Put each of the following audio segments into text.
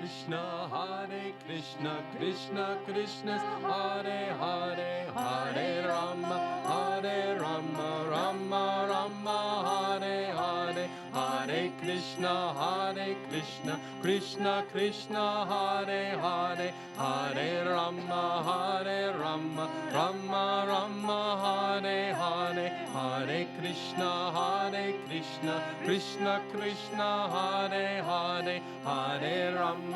Krishna, Krishna Krishna, Hare Hare, Hare Rama, Rama Rama, Hare Hare, Hare Krishna, Krishna Krishna, Hare Hare, Hare Rama, Rama Rama, Hare Hare, Hare Krishna, Krishna Krishna, Hare Hare, Hare Rama,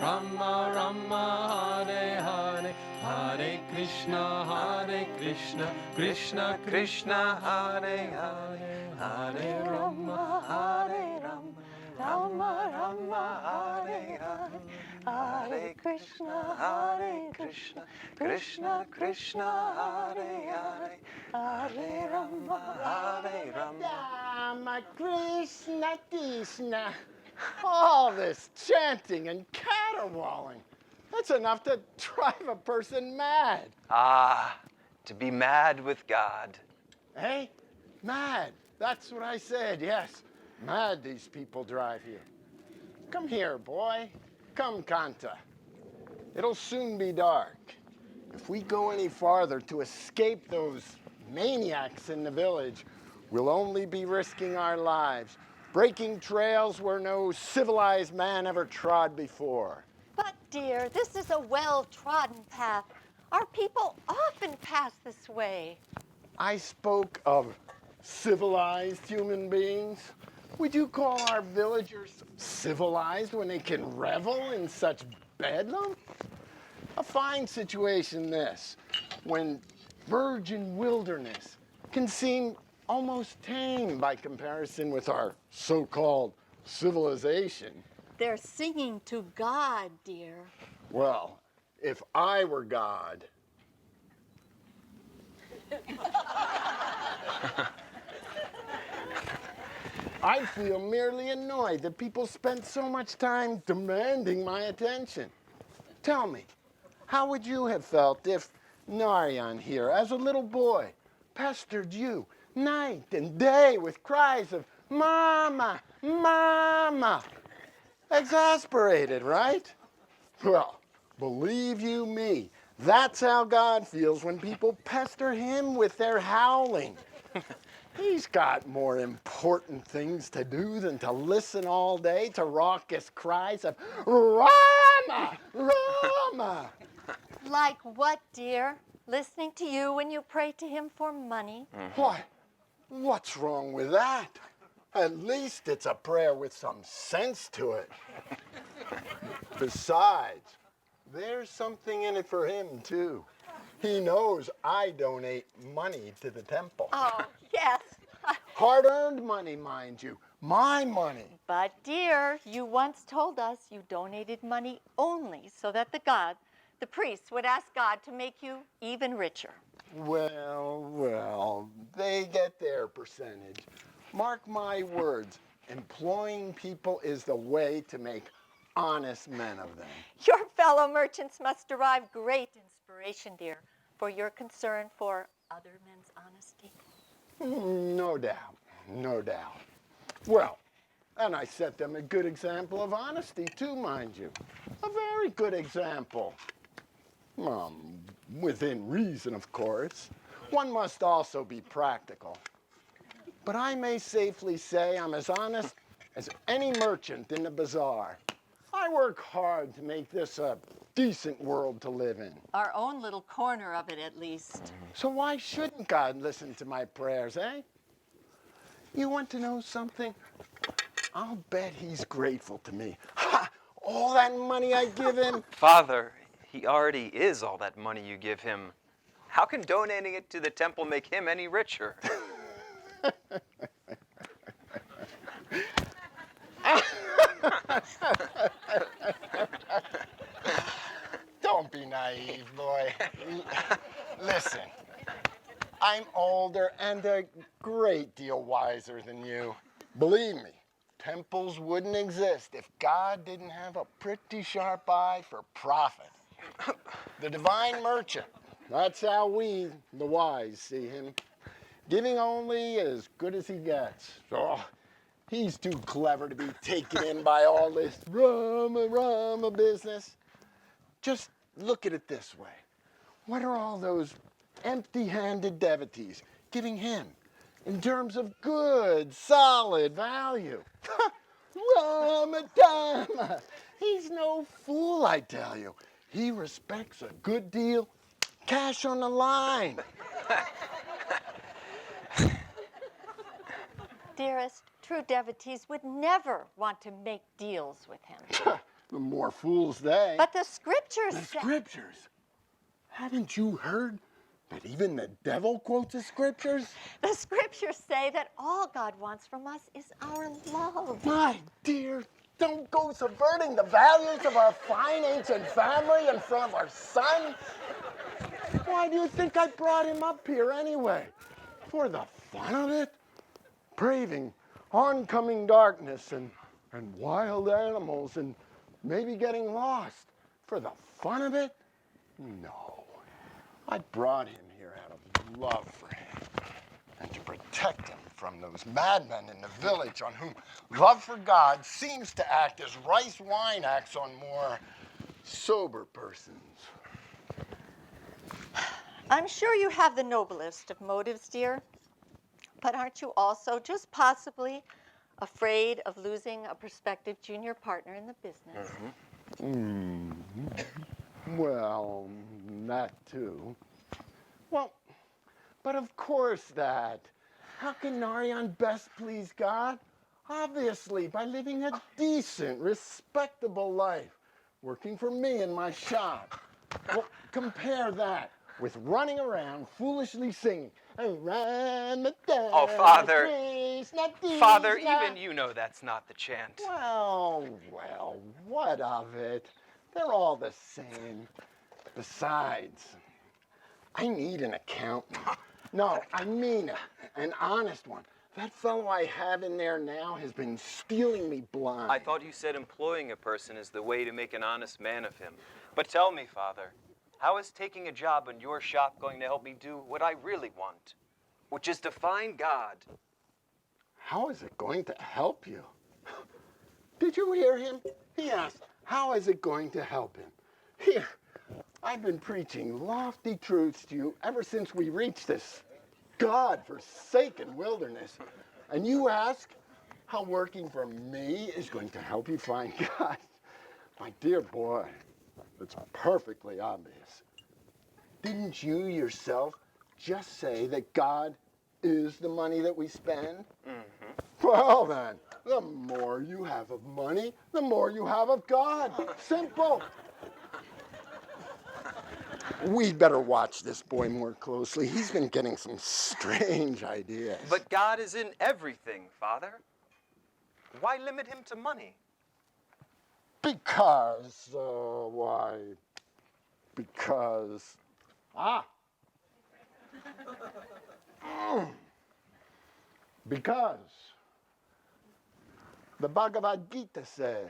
Rama Rama, Hare Hare, Hare Krishna, Krishna Krishna, Hare Hare, Hare Rama, Rama Rama, Hare Hare, Hare Krishna, Krishna Krishna, Hare Hare, Hare Rama, Rama, Krishna, Krishna. All this chanting and caterwauling. That's enough to drive a person mad. Ah, to be mad with God. Eh? Mad. That's what I said, yes. Mad these people drive you. Come here, boy. Come, Kanta. It'll soon be dark. If we go any farther to escape those maniacs in the village, we'll only be risking our lives, breaking trails where no civilized man ever trod before. But, dear, this is a well-trodden path. Our people often pass this way. I spoke of civilized human beings. Would you call our villagers civilized when they can revel in such bedlam? A fine situation this, when virgin wilderness can seem almost tame by comparison with our so-called civilization. They're singing to God, dear. Well, if I were God, I'd feel merely annoyed that people spent so much time demanding my attention. Tell me, how would you have felt if Narayan here, as a little boy, pestered you night and day with cries of "Mama, Mama"? Exasperated, right? Well, believe you me, that's how God feels when people pester him with their howling. He's got more important things to do than to listen all day to raucous cries of "Rama! Rama!" Like what, dear? Listening to you when you pray to him for money? Why, what's wrong with that? At least it's a prayer with some sense to it. Besides, there's something in it for him, too. He knows I donate money to the temple. Oh, yes. Hard-earned money, mind you. My money. But, dear, you once told us you donated money only so that the priests would ask God to make you even richer. Well, they get their percentage. Mark my words, employing people is the way to make honest men of them. Your fellow merchants must derive great inspiration, dear, for your concern for other men's honesty. No doubt, no doubt. Well, and I set them a good example of honesty too, mind you. A very good example. Within reason, of course. One must also be practical. But I may safely say I'm as honest as any merchant in the bazaar. I work hard to make this a decent world to live in. Our own little corner of it, at least. So why shouldn't God listen to my prayers, eh? You want to know something? I'll bet he's grateful to me. Ha! All that money I give him. Father, he already is all that money you give him. How can donating it to the temple make him any richer? Don't be naive, boy. Listen, I'm older and a great deal wiser than you. Believe me, temples wouldn't exist if God didn't have a pretty sharp eye for profit. The divine merchant, that's how we, the wise, see him. Giving only as good as he gets. So He's too clever to be taken in by all this rama business. Just look at it this way. What are all those empty-handed devotees giving him in terms of good, solid value? Ramadama! He's no fool, I tell you. He respects a good deal, cash on the line. Dearest, true devotees would never want to make deals with him. The more fools they. But the scriptures The say... scriptures. Haven't you heard that even the devil quotes the scriptures? The scriptures say that all God wants from us is our love. My dear, don't go subverting the values of our fine ancient family in front of our son. Why do you think I brought him up here anyway? For the fun of it? Braving oncoming darkness and wild animals and maybe getting lost. For the fun of it? No. I brought him here out of love for him and to protect him from those madmen in the village on whom love for God seems to act as rice wine acts on more sober persons. I'm sure you have the noblest of motives, dear. But aren't you also just possibly afraid of losing a prospective junior partner in the business? Well, that too. Well, but of course that. How can Narayan best please God? Obviously, by living a decent, respectable life, working for me in my shop. Well, compare that with running around foolishly singing. Oh, Father. Father, even you know that's not the chant. Well, what of it? They're all the same. Besides, I need an accountant. No, I mean an honest one. That fellow I have in there now has been stealing me blind. I thought you said employing a person is the way to make an honest man of him. But tell me, Father, how is taking a job in your shop going to help me do what I really want, which is to find God? How is it going to help you? Did you hear him? He asked, how is it going to help him? Here, I've been preaching lofty truths to you ever since we reached this God-forsaken wilderness. And you ask how working for me is going to help you find God? My dear boy, it's perfectly obvious. Didn't you yourself just say that God is the money that we spend? Mm-hmm. Well then, the more you have of money, the more you have of God. Simple. We'd better watch this boy more closely. He's been getting some strange ideas. But God is in everything, Father. Why limit him to money? Because, why? Because, because the Bhagavad Gita says,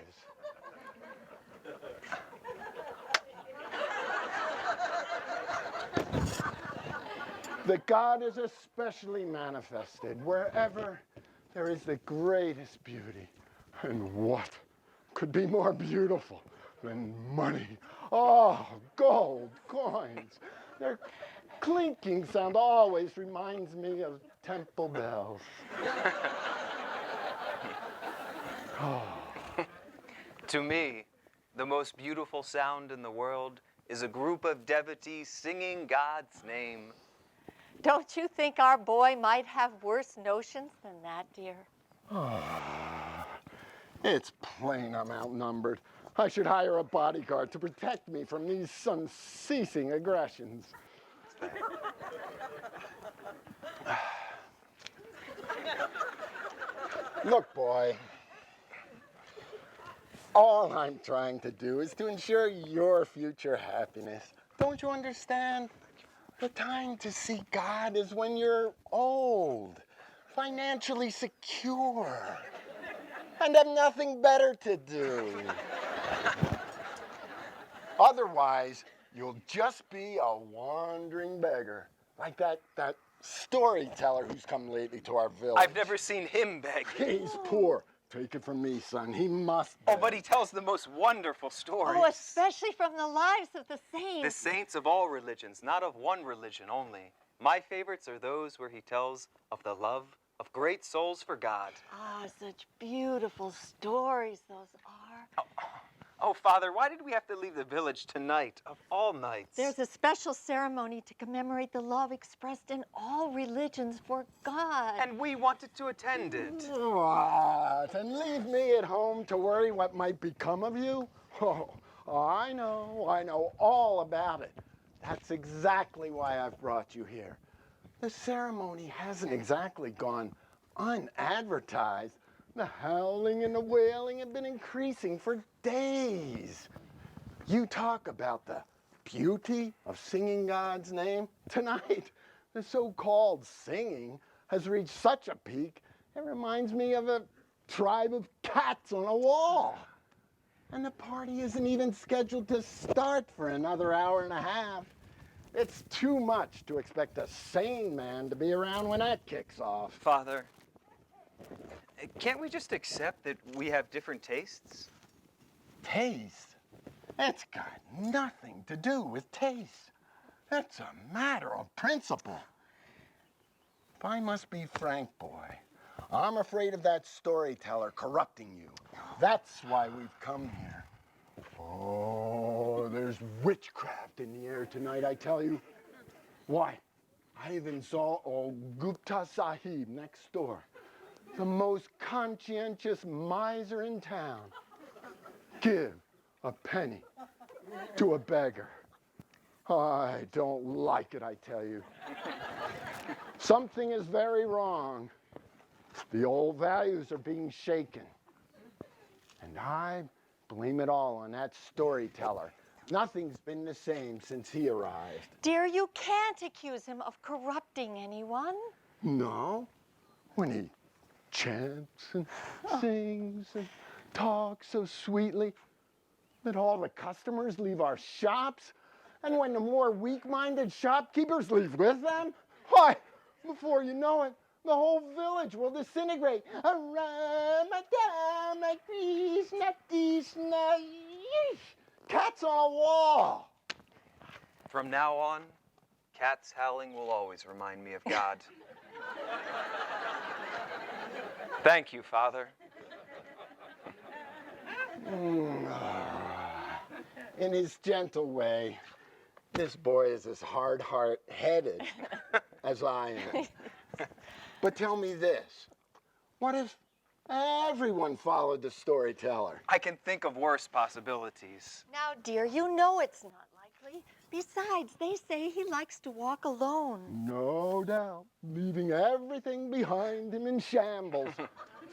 that God is especially manifested wherever there is the greatest beauty. And what could be more beautiful than money? Oh, gold coins. Their clinking sound always reminds me of temple bells. To me, the most beautiful sound in the world is a group of devotees singing God's name. Don't you think our boy might have worse notions than that, dear? It's plain I'm outnumbered. I should hire a bodyguard to protect me from these unceasing aggressions. Look, boy, all I'm trying to do is to ensure your future happiness. Don't you understand? The time to seek God is when you're old, financially secure, and have nothing better to do. Otherwise, you'll just be a wandering beggar, like that storyteller who's come lately to our village. I've never seen him beg. He's poor. Take it from me, son. He must Oh, beg. but he tells the most wonderful stories. Oh, especially from the lives of the The saints. saints of all religions, not of one religion only. My favorites are those where he tells of the love of great souls for God. Ah, such beautiful stories those are. Oh, Father, why did we have to leave the village tonight, of all nights? There's a special ceremony to commemorate the love expressed in all religions for God. And we wanted to attend it. What? And leave me at home to worry what might become of you? Oh, I know all about it. That's exactly why I've brought you here. The ceremony hasn't exactly gone unadvertised. The howling and the wailing have been increasing for days. You talk about the beauty of singing God's name. Tonight, the so-called singing has reached such a peak, it reminds me of a tribe of cats on a wall. And the party isn't even scheduled to start for another hour and a half. It's too much to expect a sane man to be around when that kicks off. Father, can't we just accept that we have different tastes? Taste? It's got nothing to do with taste. That's a matter of principle. If I must be frank, boy, I'm afraid of that storyteller corrupting you. That's why we've come here. Oh, there's witchcraft in the air tonight, I tell you. Why, I even saw old Gupta Sahib next door, the most conscientious miser in town, give a penny to a beggar. I don't like it, I tell you. Something is very wrong. The old values are being shaken. And I blame it all on that storyteller. Nothing's been the same since he arrived. Dear, you can't accuse him of corrupting anyone. No, when he chants and sings and talks so sweetly that all the customers leave our shops, and when the more weak-minded shopkeepers leave with them, why, before you know it, the whole village will disintegrate. Cats on a wall. From now on, cats howling will always remind me of God. Thank you, Father. In his gentle way, this boy is as hard-headed as I am. But tell me this, what if everyone followed the storyteller? I can think of worse possibilities. Now, dear, you know it's not likely. Besides, they say he likes to walk alone. No doubt, leaving everything behind him in shambles.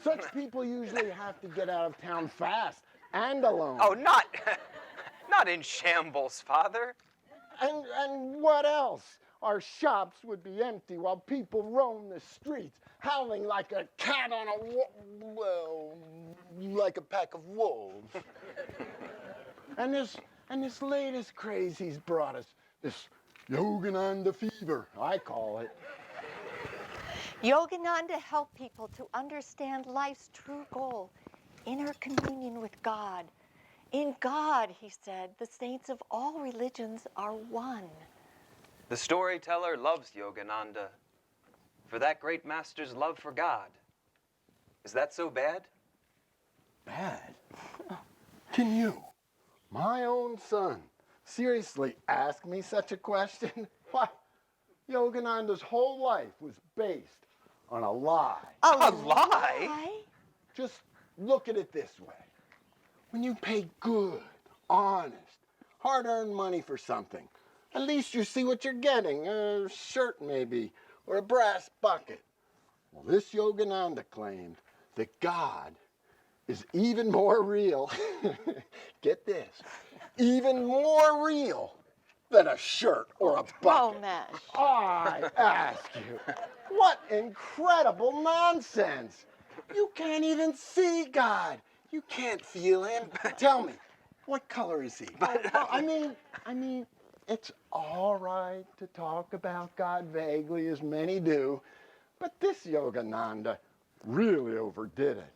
Such people usually have to get out of town fast and alone. Oh, not in shambles, Father. And what else? Our shops would be empty while people roam the streets, howling like a cat on like a pack of wolves. and this latest craze he's brought us, this Yogananda fever, I call it. Yogananda helped people to understand life's true goal, inner communion with God. In God, he said, the saints of all religions are one. The storyteller loves Yogananda for that great master's love for God. Is that so bad? Bad? Can you, my own son, seriously ask me such a question? Why, Yogananda's whole life was based on a lie. A lie? Just look at it this way. When you pay good, honest, hard-earned money for something, at least you see what you're getting, a shirt maybe, or a brass bucket. Well, this Yogananda claimed that God is even more real, get this, even more real than a shirt or a bucket. Oh, Mash. I ask you, what incredible nonsense! You can't even see God. You can't feel him. Tell me, what color is he? I mean, it's all right to talk about God vaguely, as many do, but this Yogananda really overdid it.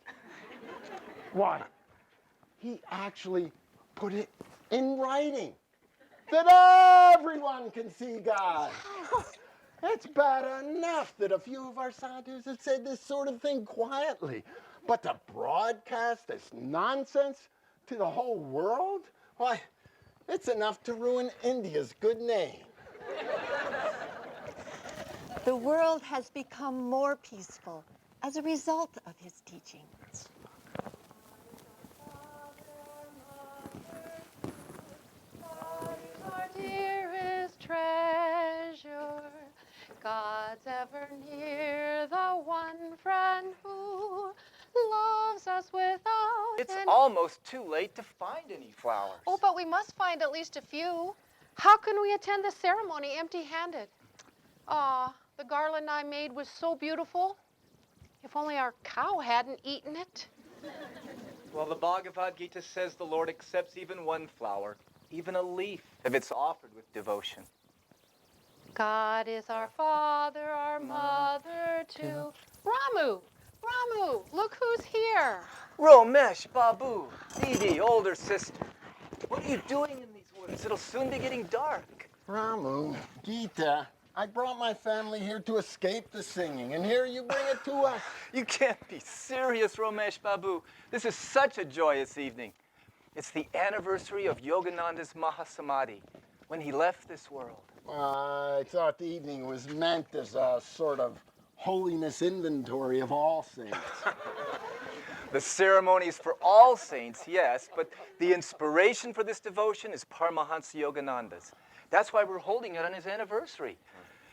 Why? He actually put it in writing that everyone can see God. It's bad enough that a few of our sadhus have said this sort of thing quietly, but to broadcast this nonsense to the whole world? Why, it's enough to ruin India's good name. The world has become more peaceful as a result of his teachings. Our dearest treasure, God's ever near, the one friend who loves us without It's any... almost too late to find any flowers. Oh, but we must find at least a few. How can we attend the ceremony empty-handed? Ah, the garland I made was so beautiful. If only our cow hadn't eaten it. Well, the Bhagavad Gita says the Lord accepts even one flower, even a leaf, if it's offered with devotion. God is our Father, our Mother too. Ramu, look who's here. Romesh, Babu, Didi, older sister. What are you doing in these woods? It'll soon be getting dark. Ramu, Gita, I brought my family here to escape the singing, and here you bring it to us. You can't be serious, Romesh Babu. This is such a joyous evening. It's the anniversary of Yogananda's Mahasamadhi, when he left this world. I thought the evening was meant as a sort of holiness inventory of all saints. The ceremony is for all saints, yes, but the inspiration for this devotion is Paramahansa Yogananda's. That's why we're holding it on his anniversary.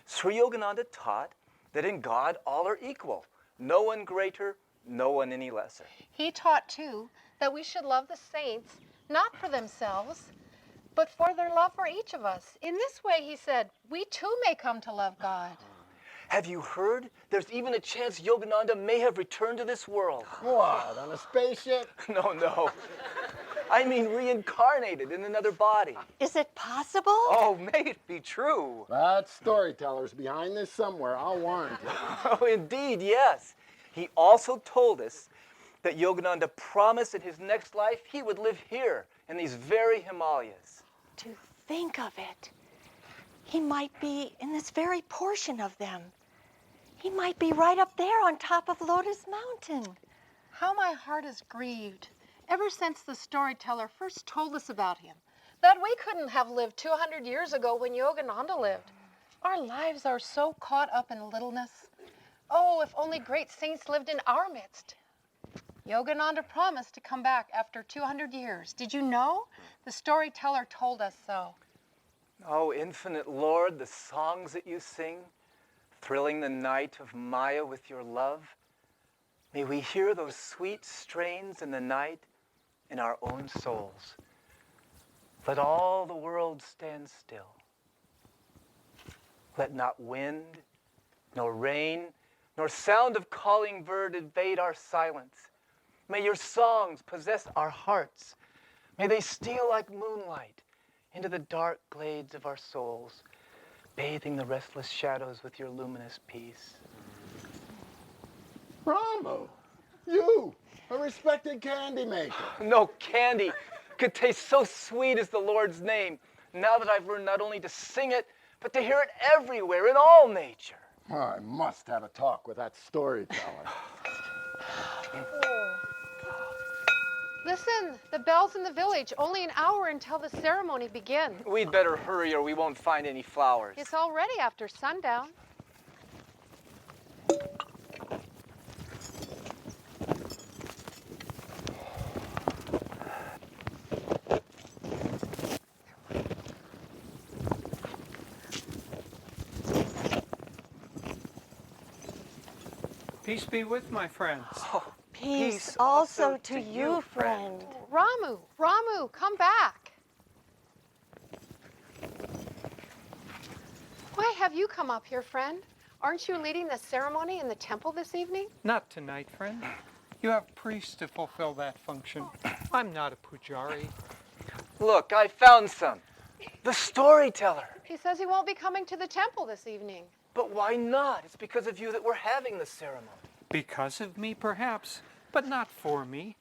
Sri Yogananda taught that in God all are equal. No one greater, no one any lesser. He taught, too, that we should love the saints, not for themselves, but for their love for each of us. In this way, he said, we too may come to love God. Have you heard? There's even a chance Yogananda may have returned to this world. What, on a spaceship? No. I mean reincarnated in another body. Is it possible? Oh, may it be true. That storyteller's behind this somewhere, I'll warrant you. Oh, indeed, yes. He also told us that Yogananda promised in his next life he would live here in these very Himalayas. To think of it. He might be in this very portion of them. He might be right up there on top of Lotus Mountain. How my heart is grieved ever since the storyteller first told us about him, that we couldn't have lived 200 years ago when Yogananda lived. Our lives are so caught up in littleness. Oh, if only great saints lived in our midst. Yogananda promised to come back after 200 years. Did you know? The storyteller told us so. Oh, infinite Lord, the songs that you sing, thrilling the night of Maya with your love, may we hear those sweet strains in the night in our own souls. Let all the world stand still. Let not wind, nor rain, nor sound of calling bird invade our silence. May your songs possess our hearts. May they steal like moonlight into the dark glades of our souls, bathing the restless shadows with your luminous peace. Ramu, you, a respected candy maker. No candy could taste so sweet as the Lord's name, now that I've learned not only to sing it, but to hear it everywhere in all nature. I must have a talk with that storyteller. Listen, the bells in the village. Only an hour until the ceremony begins. We'd better hurry or we won't find any flowers. It's already after sundown. Peace be with my friends. Peace also to you, friend. Ramu, come back. Why have you come up here, friend? Aren't you leading the ceremony in the temple this evening? Not tonight, friend. You have priests to fulfill that function. I'm not a pujari. Look, I found some. The storyteller. He says he won't be coming to the temple this evening. But why not? It's because of you that we're having the ceremony. Because of me, perhaps, but not for me.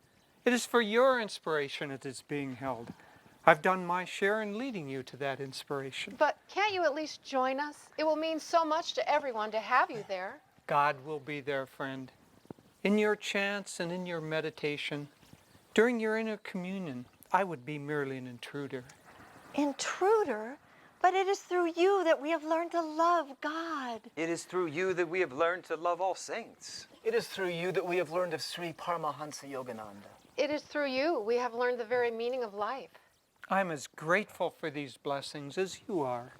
It is for your inspiration it is being held. I've done my share in leading you to that inspiration. But can't you at least join us? It will mean so much to everyone to have you there. God will be there, friend. In your chants and in your meditation, during your inner communion, I would be merely an intruder. Intruder? But it is through you that we have learned to love God. It is through you that we have learned to love all saints. It is through you that we have learned of Sri Paramahansa Yogananda. It is through you we have learned the very meaning of life. I'm as grateful for these blessings as you are.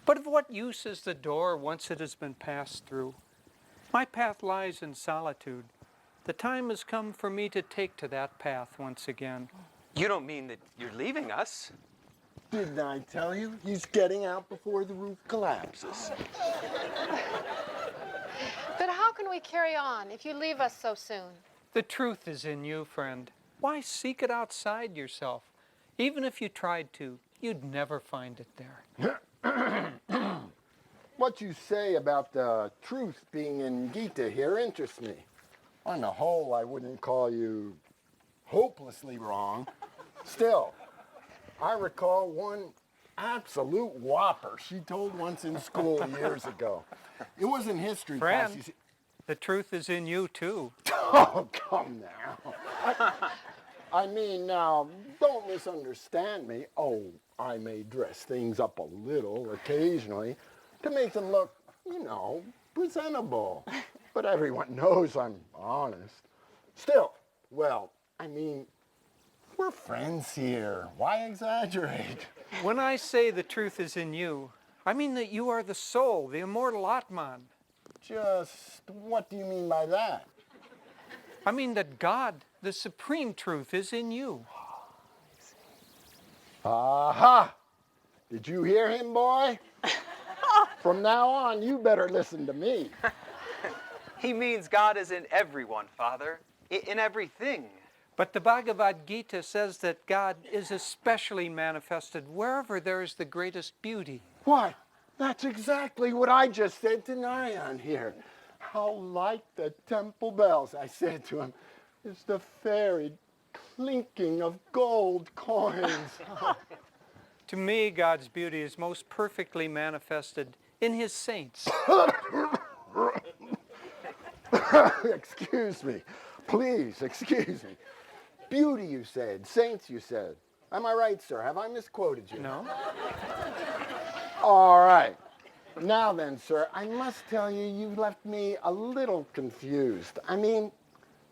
But of what use is the door once it has been passed through? My path lies in solitude. The time has come for me to take to that path once again. You don't mean that you're leaving us? Didn't I tell you? He's getting out before the roof collapses. But how can we carry on if you leave us so soon? The truth is in you, friend. Why seek it outside yourself? Even if you tried to, you'd never find it there. What you say about the truth being in Gita here interests me. On the whole, I wouldn't call you hopelessly wrong. Still, I recall one absolute whopper she told once in school years ago. It was in history class. Friend, the truth is in you, too. Oh, come now. I mean, now, don't misunderstand me. Oh, I may dress things up a little occasionally to make them look, you know, presentable. But everyone knows I'm honest. Still, well, I mean, we're friends here. Why exaggerate? When I say the truth is in you, I mean that you are the soul, the immortal Atman. Just what do you mean by that? I mean that God, the supreme truth, is in you. Aha! Did you hear him, boy? From now on, you better listen to me. He means God is in everyone, Father, in everything. But the Bhagavad Gita says that God is especially manifested wherever there is the greatest beauty. Why, that's exactly what I just said to Narayan here. How like the temple bells, I said to him, is the fairy clinking of gold coins. To me, God's beauty is most perfectly manifested in his saints. Excuse me. Please, excuse me. Beauty, you said. Saints, you said. Am I right, sir? Have I misquoted you? No? All right. Now then, sir, I must tell you, you've left me a little confused. I mean,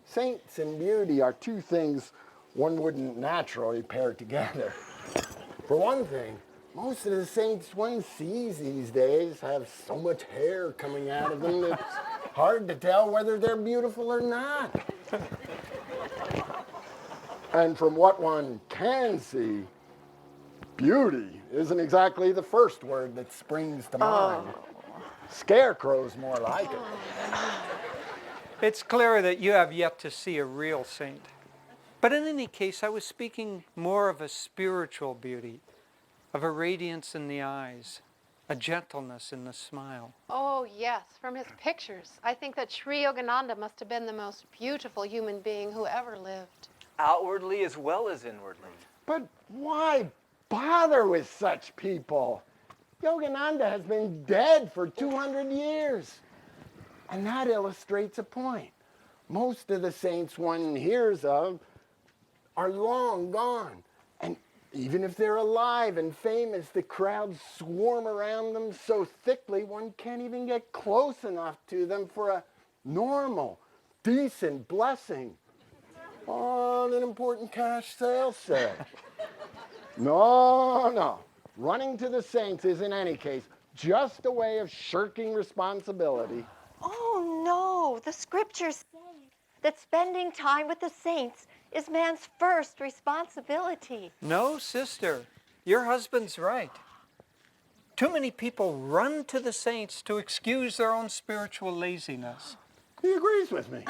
saints and beauty are two things one wouldn't naturally pair together. For one thing, most of the saints one sees these days have so much hair coming out of them that it's hard to tell whether they're beautiful or not. And from what one can see, beauty isn't exactly the first word that springs to mind. Scarecrow's more like it. It's clear that you have yet to see a real saint. But in any case, I was speaking more of a spiritual beauty, of a radiance in the eyes, a gentleness in the smile. Oh, yes, from his pictures. I think that Sri Yogananda must have been the most beautiful human being who ever lived. Outwardly as well as inwardly. But why bother with such people? Yogananda has been dead for 200 years. And that illustrates a point. Most of the saints one hears of are long gone. And even if they're alive and famous, the crowds swarm around them so thickly one can't even get close enough to them for a normal, decent blessing on an important cash sales set. No. Running to the saints is, in any case, just a way of shirking responsibility. Oh, no. The scriptures say that spending time with the saints is man's first responsibility. No, sister, your husband's right. Too many people run to the saints to excuse their own spiritual laziness. He agrees with me.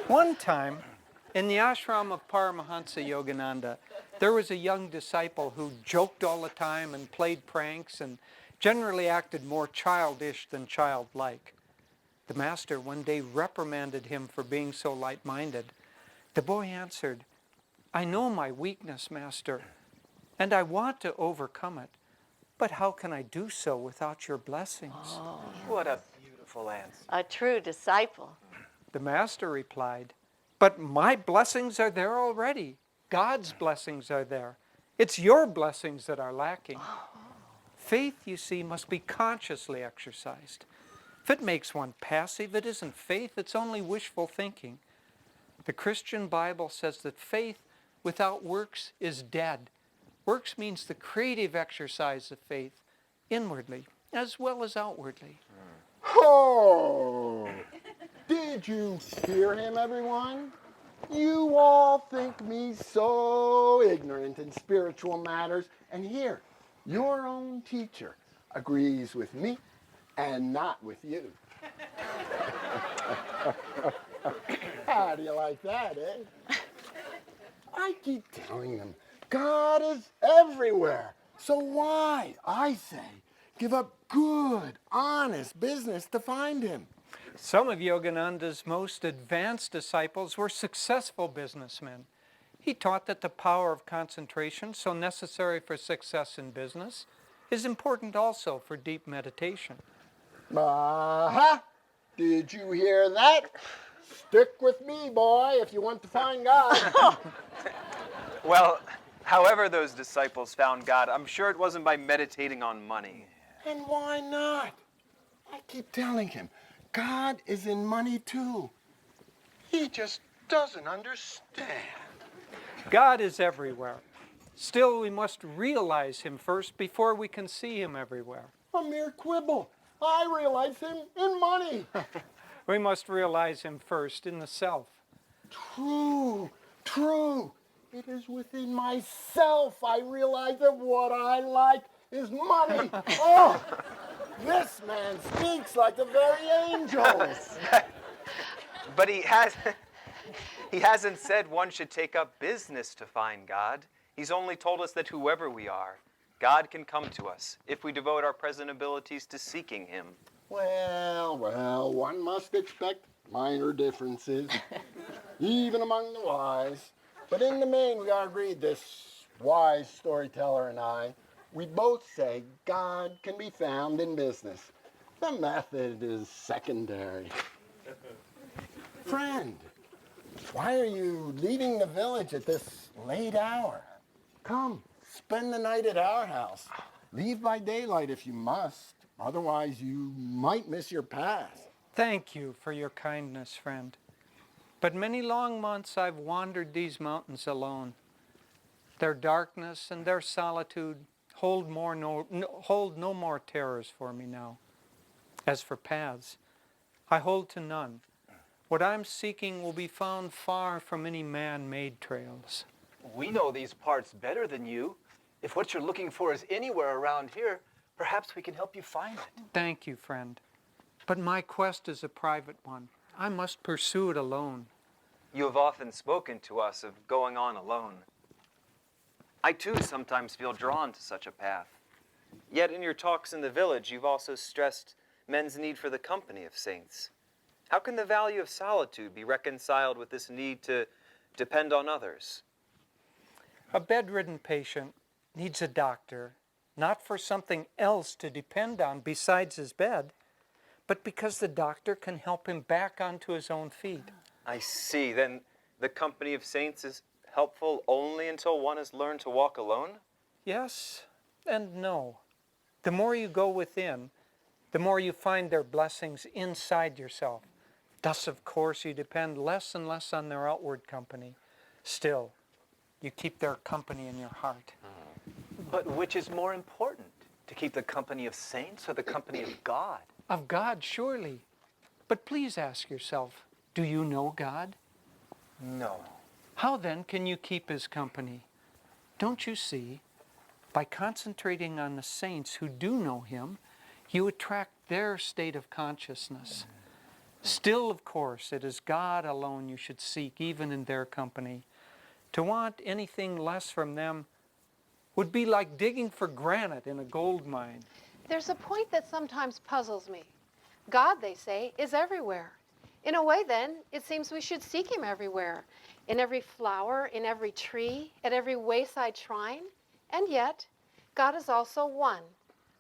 One time, In the ashram of Paramahansa Yogananda, there was a young disciple who joked all the time and played pranks and generally acted more childish than childlike. The master one day reprimanded him for being so light-minded. The boy answered, "I know my weakness, master, and I want to overcome it. But how can I do so without your blessings?" What a beautiful answer. A true disciple. The master replied, "But my blessings are there already. God's blessings are there. It's your blessings that are lacking." Faith, you see, must be consciously exercised. If it makes one passive, it isn't faith, it's only wishful thinking. The Christian Bible says that faith without works is dead. Works means the creative exercise of faith, inwardly as well as outwardly. Oh! Did you hear him, everyone? You all think me so ignorant in spiritual matters, and here, your own teacher agrees with me and not with you. How do you like that, eh? I keep telling them, God is everywhere. So why, I say, give up good, honest business to find him? Some of Yogananda's most advanced disciples were successful businessmen. He taught that the power of concentration, so necessary for success in business, is important also for deep meditation. Uh-huh. Did you hear that? Stick with me, boy, if you want to find God. Well, however those disciples found God, I'm sure it wasn't by meditating on money. And why not? I keep telling him, God is in money too. He just doesn't understand. God is everywhere. Still, we must realize him first before we can see him everywhere. A mere quibble. I realize him in money. We must realize him first in the self. True, true. It is within myself I realize that what I like is money. Oh, this man speaks like the very angels. But he hasn't said one should take up business to find God. He's only told us that whoever we are, God can come to us if we devote our present abilities to seeking him. Well, one must expect minor differences, even among the wise. But in the main, we are agreed, this wise storyteller and I, we both say God can be found in business. The method is secondary. Friend, why are you leaving the village at this late hour? Come, spend the night at our house. Leave by daylight if you must. Otherwise, you might miss your path. Thank you for your kindness, friend. But many long months I've wandered these mountains alone. Their darkness and their solitude hold no more terrors for me now. As for paths, I hold to none. What I'm seeking will be found far from any man-made trails. We know these parts better than you. If what you're looking for is anywhere around here, perhaps we can help you find it. Thank you, friend. But my quest is a private one. I must pursue it alone. You have often spoken to us of going on alone. I too sometimes feel drawn to such a path. Yet in your talks in the village, you've also stressed men's need for the company of saints. How can the value of solitude be reconciled with this need to depend on others? A bedridden patient needs a doctor, not for something else to depend on besides his bed, but because the doctor can help him back onto his own feet. I see. Then the company of saints is helpful only until one has learned to walk alone? Yes and no. The more you go within, the more you find their blessings inside yourself. Thus, of course, you depend less and less on their outward company. Still, you keep their company in your heart. But which is more important, to keep the company of saints or the company of God? Of God, surely. But please ask yourself, do you know God? No. How then can you keep his company? Don't you see? By concentrating on the saints who do know him, you attract their state of consciousness. Still, of course, it is God alone you should seek, even in their company. To want anything less from them would be like digging for granite in a gold mine. There's a point that sometimes puzzles me. God, they say, is everywhere. In a way, then, it seems we should seek him everywhere. In every flower, in every tree, at every wayside shrine. And yet, God is also one.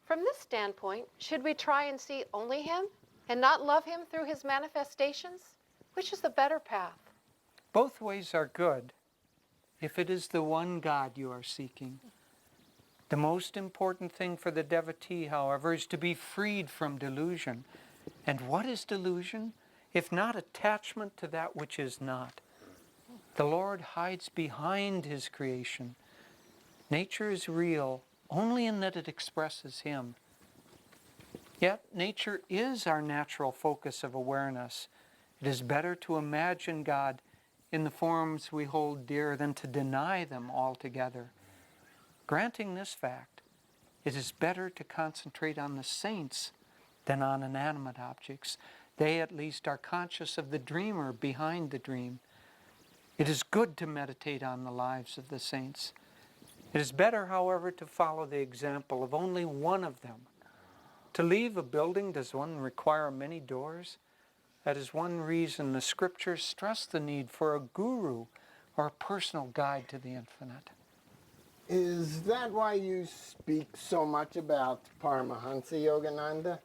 From this standpoint, should we try and see only him and not love him through his manifestations? Which is the better path? Both ways are good if it is the one God you are seeking. The most important thing for the devotee, however, is to be freed from delusion. And what is delusion, if not attachment to that which is not? The Lord hides behind his creation. Nature is real only in that it expresses him. Yet nature is our natural focus of awareness. It is better to imagine God in the forms we hold dear than to deny them altogether. Granting this fact, it is better to concentrate on the saints than on inanimate objects. They at least are conscious of the dreamer behind the dream. It is good to meditate on the lives of the saints. It is better, however, to follow the example of only one of them. To leave a building, does one require many doors? That is one reason the scriptures stress the need for a guru or a personal guide to the infinite. Is that why you speak so much about Paramahansa Yogananda?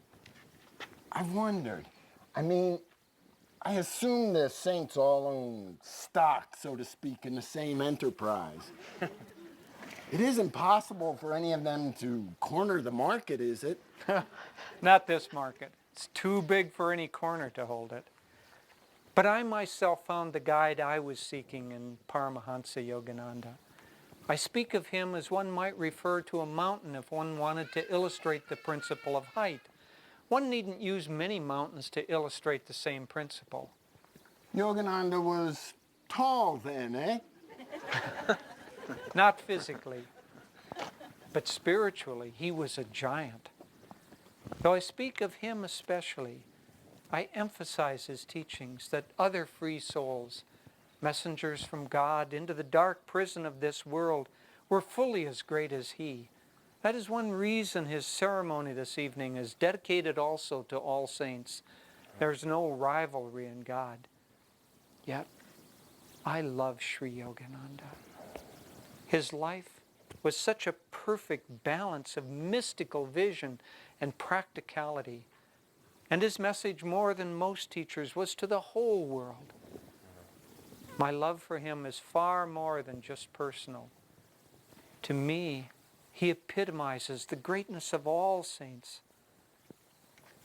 I've wondered. I mean, I assume the saints all own stock, so to speak, in the same enterprise. It isn't possible for any of them to corner the market, is it? Not this market. It's too big for any corner to hold it. But I myself found the guide I was seeking in Paramahansa Yogananda. I speak of him as one might refer to a mountain if one wanted to illustrate the principle of height. One needn't use many mountains to illustrate the same principle. Yogananda was tall then, eh? Not physically, but spiritually, he was a giant. Though I speak of him especially, I emphasize his teachings that other free souls, messengers from God into the dark prison of this world, were fully as great as he. That is one reason his ceremony this evening is dedicated also to all saints. There's no rivalry in God. Yet, I love Sri Yogananda. His life was such a perfect balance of mystical vision and practicality. And his message, more than most teachers, was to the whole world. My love for him is far more than just personal. To me, he epitomizes the greatness of all saints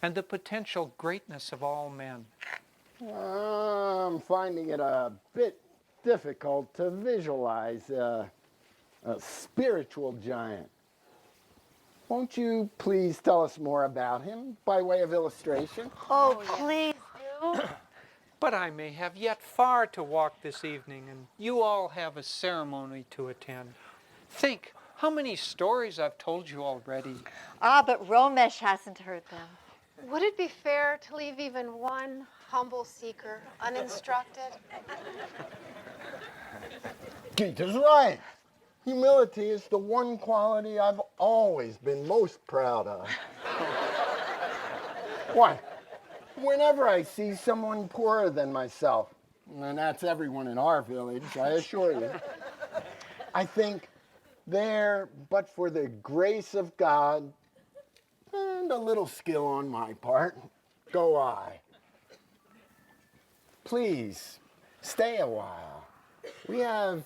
and the potential greatness of all men. I'm finding it a bit difficult to visualize a spiritual giant. Won't you please tell us more about him by way of illustration? Oh, please do. But I may have yet far to walk this evening, and you all have a ceremony to attend. Think how many stories I've told you already. But Romesh hasn't heard them. Would it be fair to leave even one humble seeker uninstructed? Gita's right. Humility is the one quality I've always been most proud of. Why? Whenever I see someone poorer than myself, and that's everyone in our village, I assure you, I think there, but for the grace of God and a little skill on my part, go I. Please, stay a while. We have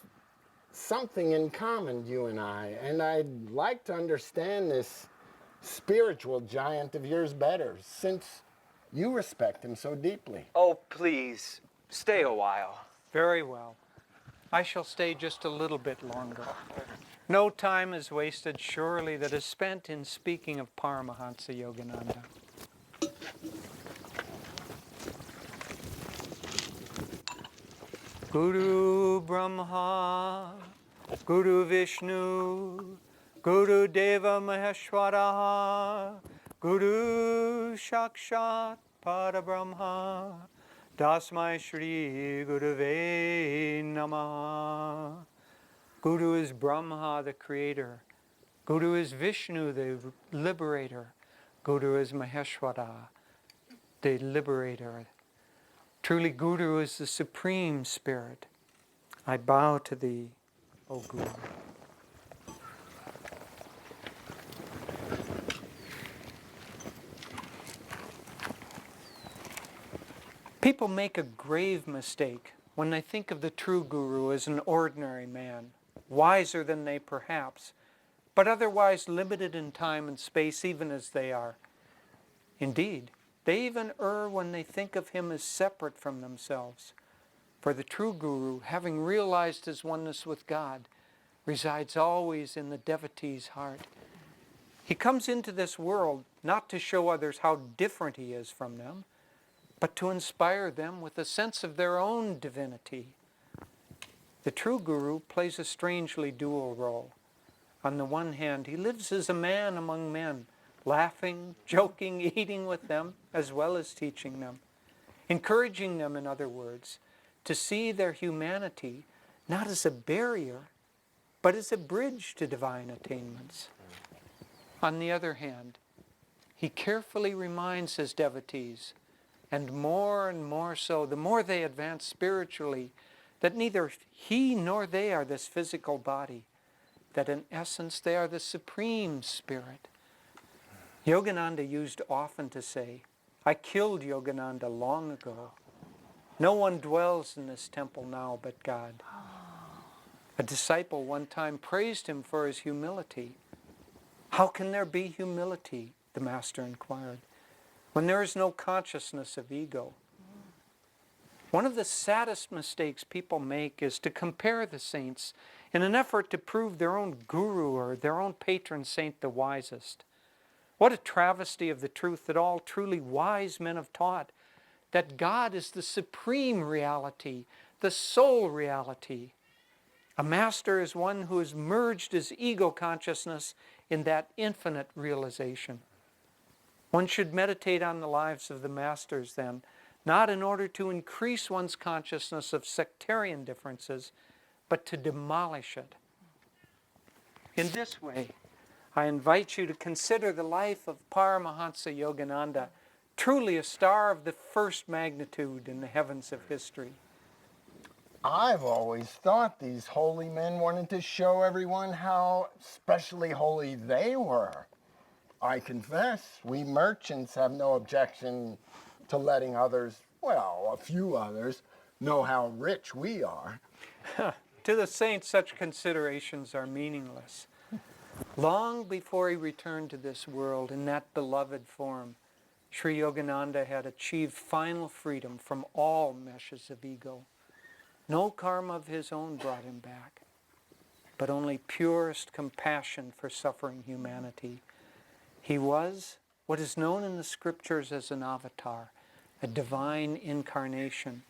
something in common, you and I, and I'd like to understand this spiritual giant of yours better, since you respect him so deeply. Oh, please, stay a while. Very well. I shall stay just a little bit longer. No time is wasted, surely, that is spent in speaking of Paramahansa Yogananda. Guru Brahma, Guru Vishnu, Guru Deva Maheshwara, Guru Sakshat Parabrahma Tasmai Shri Gurave Namah. Guru is Brahma, the creator. Guru is Vishnu, the liberator. Guru is Maheshwara, the liberator. Truly, Guru is the supreme spirit. I bow to thee, O Guru. People make a grave mistake when they think of the true Guru as an ordinary man, wiser than they perhaps, but otherwise limited in time and space even as they are. Indeed, they even err when they think of him as separate from themselves. For the true Guru, having realized his oneness with God, resides always in the devotee's heart. He comes into this world not to show others how different he is from them, but to inspire them with a sense of their own divinity. The true Guru plays a strangely dual role. On the one hand, he lives as a man among men, laughing, joking, eating with them, as well as teaching them, encouraging them, in other words, to see their humanity not as a barrier, but as a bridge to divine attainments. On the other hand, he carefully reminds his devotees, and more so, the more they advance spiritually, that neither he nor they are this physical body, that in essence they are the supreme spirit. Yogananda used often to say, I killed Yogananda long ago. No one dwells in this temple now but God. A disciple one time praised him for his humility. How can there be humility, the master inquired, when there is no consciousness of ego? One of the saddest mistakes people make is to compare the saints in an effort to prove their own guru or their own patron saint the wisest. What a travesty of the truth that all truly wise men have taught, that God is the supreme reality, the sole reality. A master is one who has merged his ego consciousness in that infinite realization. One should meditate on the lives of the masters then, not in order to increase one's consciousness of sectarian differences, but to demolish it. In this way, I invite you to consider the life of Paramahansa Yogananda, truly a star of the first magnitude in the heavens of history. I've always thought these holy men wanted to show everyone how specially holy they were. I confess, we merchants have no objection to letting others, well, a few others, know how rich we are. To the saints, such considerations are meaningless. Long before he returned to this world in that beloved form, Sri Yogananda had achieved final freedom from all meshes of ego. No karma of his own brought him back, but only purest compassion for suffering humanity. He was what is known in the scriptures as an avatar, a divine incarnation,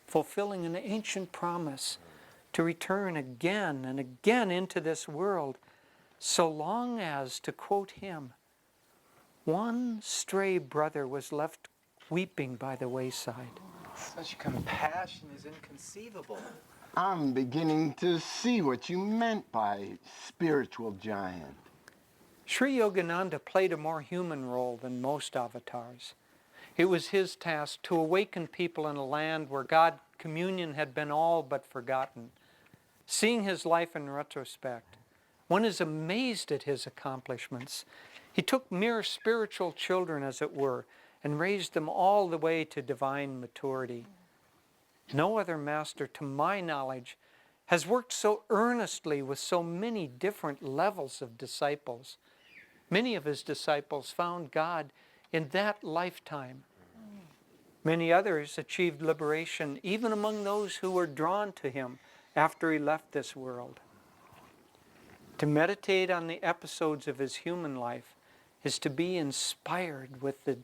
fulfilling an ancient promise to return again and again into this world, so long as, to quote him, one stray brother was left weeping by the wayside. Such compassion is inconceivable. I'm beginning to see what you meant by spiritual giant. Sri Yogananda played a more human role than most avatars. It was his task to awaken people in a land where God communion had been all but forgotten. Seeing his life in retrospect, one is amazed at his accomplishments. He took mere spiritual children, as it were, and raised them all the way to divine maturity. No other master, to my knowledge, has worked so earnestly with so many different levels of disciples. Many of his disciples found God in that lifetime. Many others achieved liberation even among those who were drawn to him after he left this world. To meditate on the episodes of his human life is to be inspired with the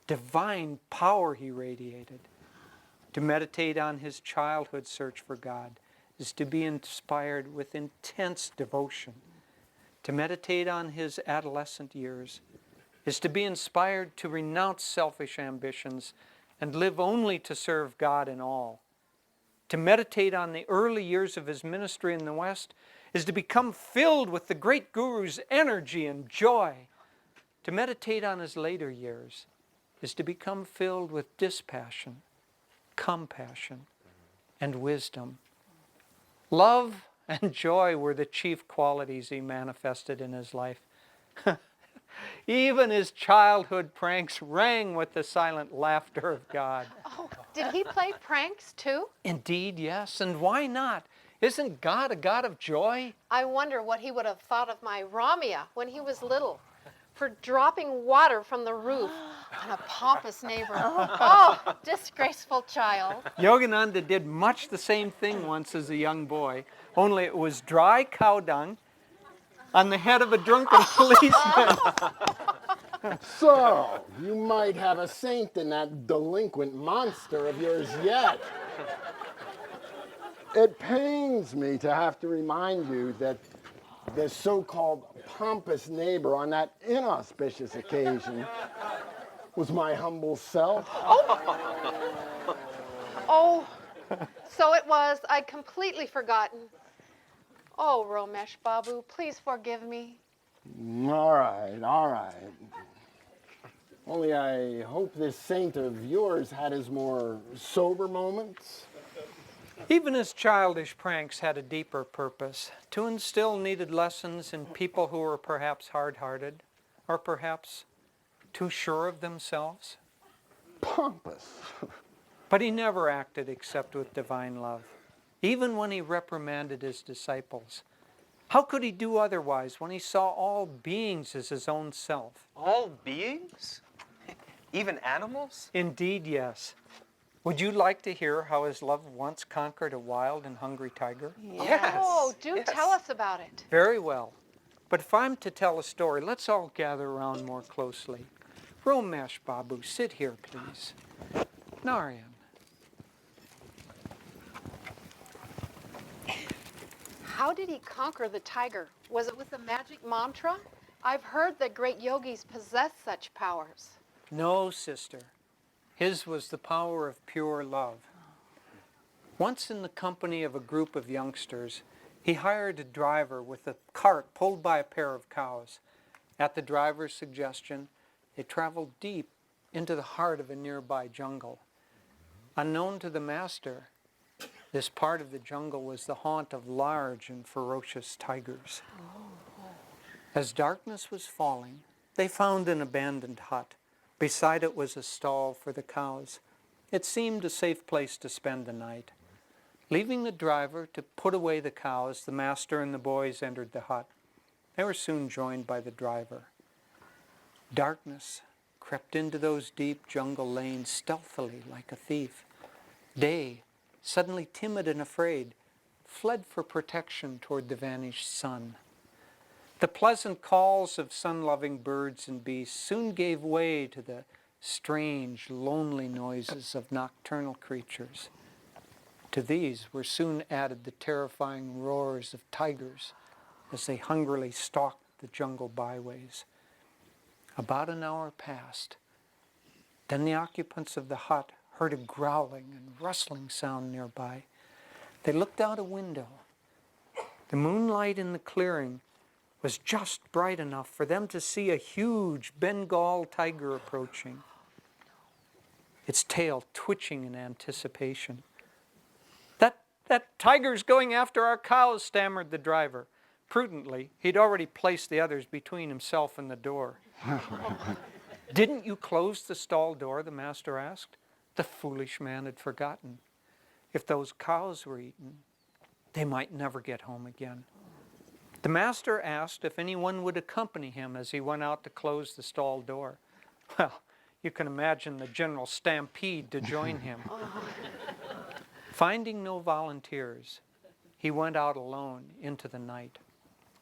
divine power he radiated. To meditate on his childhood search for God is to be inspired with intense devotion. To meditate on his adolescent years is to be inspired to renounce selfish ambitions and live only to serve God in all. To meditate on the early years of his ministry in the West is to become filled with the great Guru's energy and joy. To meditate on his later years is to become filled with dispassion, compassion, and wisdom. Love and joy were the chief qualities he manifested in his life. Even his childhood pranks rang with the silent laughter of God. Oh, did he play pranks too? Indeed, yes, and why not? Isn't God a God of joy? I wonder what he would have thought of my Ramya when he was little for dropping water from the roof on a pompous neighbor. Oh, disgraceful child. Yogananda did much the same thing once as a young boy, only it was dry cow dung on the head of a drunken policeman. So, you might have a saint in that delinquent monster of yours yet. It pains me to have to remind you that the so-called pompous neighbor on that inauspicious occasion was my humble self. Oh, so it was. I'd completely forgotten. Oh, Romesh Babu, please forgive me. All right, all right. Only I hope this saint of yours had his more sober moments. Even his childish pranks had a deeper purpose, to instill needed lessons in people who were perhaps hard-hearted, or perhaps too sure of themselves. Pompous. But he never acted except with divine love, even when he reprimanded his disciples. How could he do otherwise when he saw all beings as his own self? All beings? Even animals? Indeed, yes. Would you like to hear how his love once conquered a wild and hungry tiger? Yes. Oh, do yes. tell us about it. Very well. But if I'm to tell a story, let's all gather around more closely. Romesh Babu, sit here, please. Narayan. How did he conquer the tiger? Was it with the magic mantra? I've heard that great yogis possess such powers. No, sister. His was the power of pure love. Once in the company of a group of youngsters, he hired a driver with a cart pulled by a pair of cows. At the driver's suggestion, they traveled deep into the heart of a nearby jungle. Unknown to the master, this part of the jungle was the haunt of large and ferocious tigers. As darkness was falling, they found an abandoned hut. Beside it was a stall for the cows. It seemed a safe place to spend the night. Leaving the driver to put away the cows, the master and the boys entered the hut. They were soon joined by the driver. Darkness crept into those deep jungle lanes stealthily like a thief. Day, suddenly timid and afraid, fled for protection toward the vanished sun. The pleasant calls of sun-loving birds and beasts soon gave way to the strange, lonely noises of nocturnal creatures. To these were soon added the terrifying roars of tigers as they hungrily stalked the jungle byways. About an hour passed. Then the occupants of the hut heard a growling and rustling sound nearby. They looked out a window. The moonlight in the clearing was just bright enough for them to see a huge Bengal tiger approaching, its tail twitching in anticipation. That tiger's going after our cows, stammered the driver. Prudently, he'd already placed the others between himself and the door. Didn't you close the stall door? The master asked. The foolish man had forgotten. If those cows were eaten, they might never get home again. The master asked if anyone would accompany him as he went out to close the stall door. Well, you can imagine the general stampede to join him. Finding no volunteers, he went out alone into the night.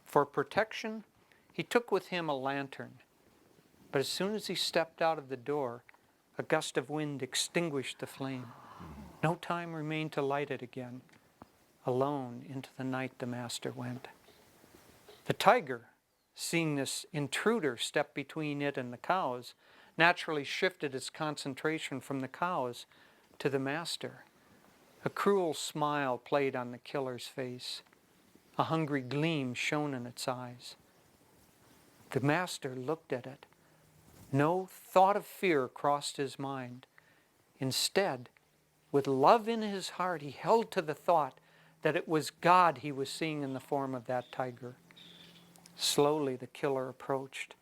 For protection, he took with him a lantern. But as soon as he stepped out of the door, a gust of wind extinguished the flame. No time remained to light it again. Alone into the night the master went. The tiger, seeing this intruder step between it and the cows, naturally shifted its concentration from the cows to the master. A cruel smile played on the killer's face. A hungry gleam shone in its eyes. The master looked at it. No thought of fear crossed his mind. Instead, with love in his heart, he held to the thought that it was God he was seeing in the form of that tiger. Slowly the killer approached.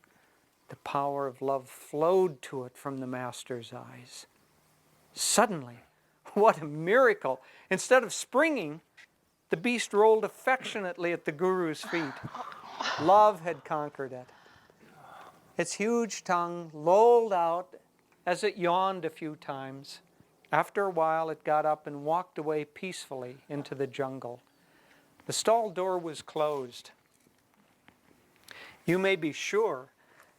The power of love flowed to it from the master's eyes. Suddenly, what a miracle! Instead of springing, the beast rolled affectionately at the guru's feet. Love had conquered it. Its huge tongue lolled out as it yawned a few times. After a while, it got up and walked away peacefully into the jungle. The stall door was closed. You may be sure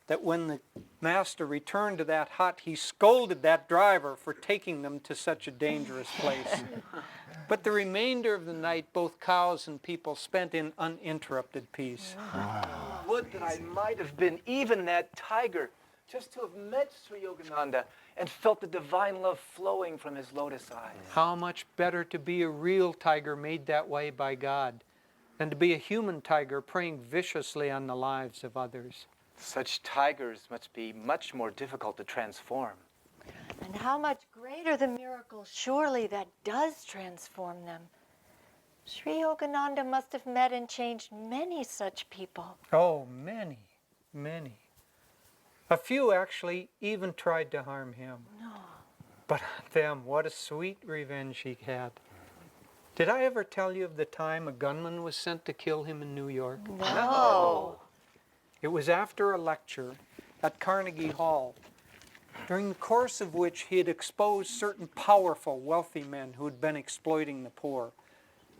that when the master returned to that hut, he scolded that driver for taking them to such a dangerous place. But the remainder of the night, both cows and people spent in uninterrupted peace. Would that I might have been even that tiger, just to have met Sri Yogananda and felt the divine love flowing from his lotus eyes. How much better to be a real tiger made that way by God than to be a human tiger preying viciously on the lives of others. Such tigers must be much more difficult to transform. And how much greater the miracle, surely, that does transform them. Sri Yogananda must have met and changed many such people. Oh, many, many. A few actually even tried to harm him. No. But on them, what a sweet revenge he had. Did I ever tell you of the time a gunman was sent to kill him in New York? No. It was after a lecture at Carnegie Hall, during the course of which he had exposed certain powerful, wealthy men who had been exploiting the poor.